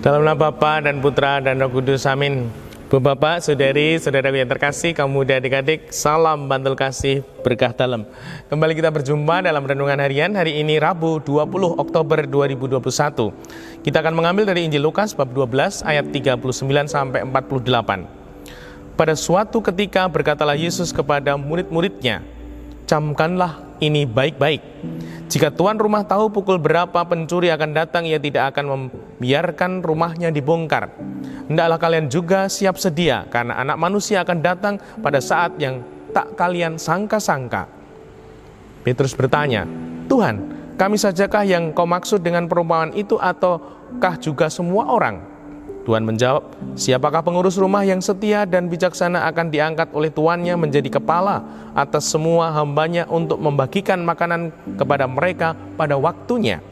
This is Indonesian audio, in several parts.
Dalam nama Bapa dan Putra dan Roh Kudus, amin. Bapak, saudari, saudaraku yang terkasih, kaum muda adik-adik, salam bantul kasih berkah dalam. Kembali kita berjumpa dalam renungan harian hari ini Rabu 20 Oktober 2021. Kita akan mengambil dari Injil Lukas bab 12 ayat 39 sampai 48. Pada suatu ketika berkatalah Yesus kepada murid-muridnya, "Camkanlah ini baik-baik. Jika tuan rumah tahu pukul berapa pencuri akan datang, ia tidak akan membiarkan rumahnya dibongkar. Hendaklah kalian juga siap sedia, karena Anak Manusia akan datang pada saat yang tak kalian sangka-sangka." Petrus bertanya, "Tuhan, kami sajakah yang kau maksud dengan perumpamaan itu, ataukah juga semua orang?" Tuhan menjawab, "Siapakah pengurus rumah yang setia dan bijaksana akan diangkat oleh tuannya menjadi kepala atas semua hambanya untuk membagikan makanan kepada mereka pada waktunya.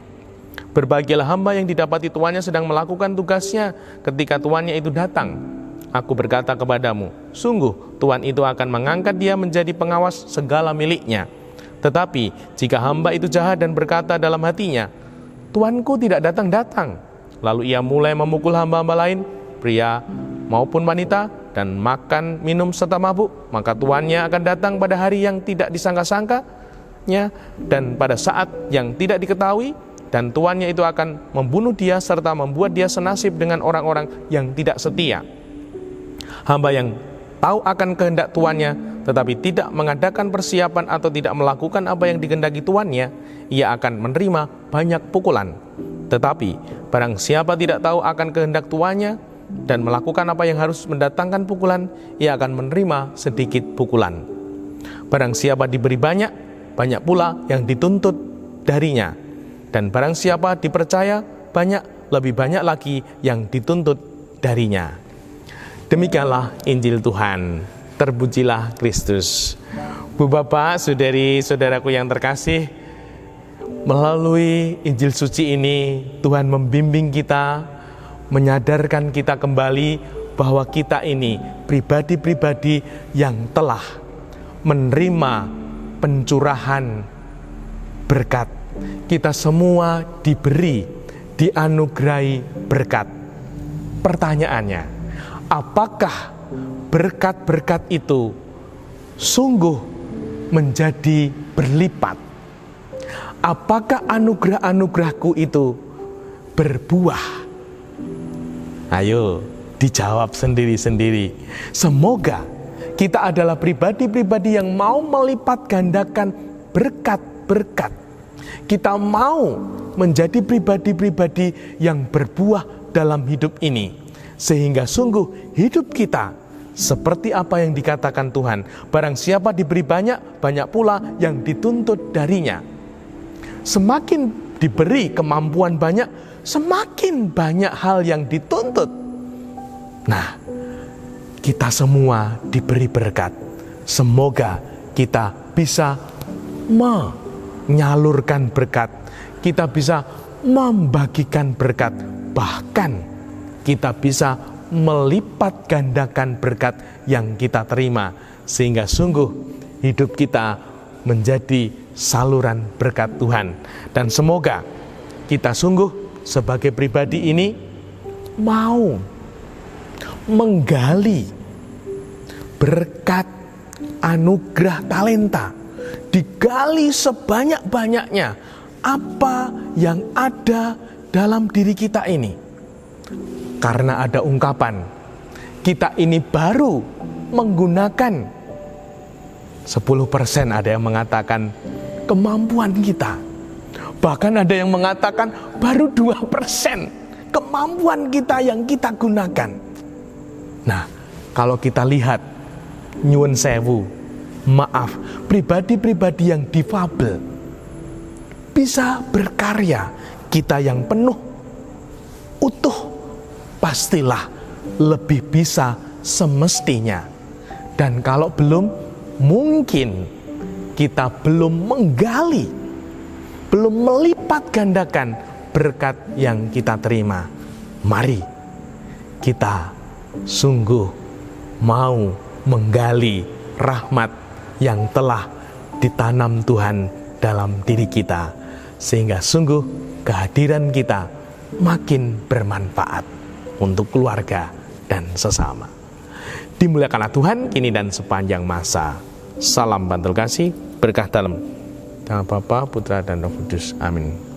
Berbahagialah hamba yang didapati tuannya sedang melakukan tugasnya ketika tuannya itu datang. Aku berkata kepadamu, sungguh tuan itu akan mengangkat dia menjadi pengawas segala miliknya. Tetapi jika hamba itu jahat dan berkata dalam hatinya, Tuanku tidak datang-datang, lalu ia mulai memukul hamba-hamba lain, pria maupun wanita, dan makan, minum, serta mabuk, maka tuannya akan datang pada hari yang tidak disangka-sangkanya dan pada saat yang tidak diketahui, dan tuannya itu akan membunuh dia serta membuat dia senasib dengan orang-orang yang tidak setia. Hamba yang tahu akan kehendak tuannya tetapi tidak mengadakan persiapan atau tidak melakukan apa yang dikehendaki tuannya, ia akan menerima banyak pukulan. Tetapi barang siapa tidak tahu akan kehendak tuannya dan melakukan apa yang harus mendatangkan pukulan, ia akan menerima sedikit pukulan. Barang siapa diberi banyak, banyak pula yang dituntut darinya. Dan barang siapa dipercaya banyak, lebih banyak lagi yang dituntut darinya." Demikianlah Injil Tuhan. Terpujilah Kristus. Bapak, saudari, saudaraku yang terkasih, melalui Injil suci ini Tuhan membimbing kita, menyadarkan kita kembali bahwa kita ini pribadi-pribadi yang telah menerima pencurahan berkat. Kita semua diberi, dianugerahi berkat. Pertanyaannya, apakah berkat-berkat itu sungguh menjadi berlipat? Apakah anugerah-anugerahku itu berbuah? Ayo dijawab sendiri-sendiri. Semoga kita adalah pribadi-pribadi yang mau melipat gandakan berkat-berkat. Kita mau menjadi pribadi-pribadi yang berbuah dalam hidup ini, sehingga sungguh hidup kita seperti apa yang dikatakan Tuhan, barang siapa diberi banyak, banyak pula yang dituntut darinya. Semakin diberi kemampuan banyak, semakin banyak hal yang dituntut. Nah, kita semua diberi berkat. Semoga kita bisa menyalurkan berkat, kita bisa membagikan berkat, bahkan kita bisa melipat gandakan berkat yang kita terima, sehingga sungguh hidup kita menjadi saluran berkat Tuhan. Dan semoga kita sungguh sebagai pribadi ini mau menggali berkat, anugerah, talenta, digali sebanyak-banyaknya apa yang ada dalam diri kita ini. Karena ada ungkapan, kita ini baru menggunakan 10%, ada yang mengatakan kemampuan kita. Bahkan ada yang mengatakan baru 2% kemampuan kita yang kita gunakan. Nah, kalau kita lihat, nyuwun sewu, maaf, pribadi-pribadi yang difabel bisa berkarya, kita yang penuh, utuh, pastilah lebih bisa semestinya. Dan kalau belum, mungkin kita belum menggali, belum melipat gandakan berkat yang kita terima. Mari kita sungguh mau menggali rahmat yang telah ditanam Tuhan dalam diri kita, sehingga sungguh kehadiran kita makin bermanfaat. untuk keluarga dan sesama. Dimuliakanlah Tuhan kini dan sepanjang masa. Salam bantul kasih, berkah dalam. Nama Bapa, Putra, dan Roh Kudus. Amin.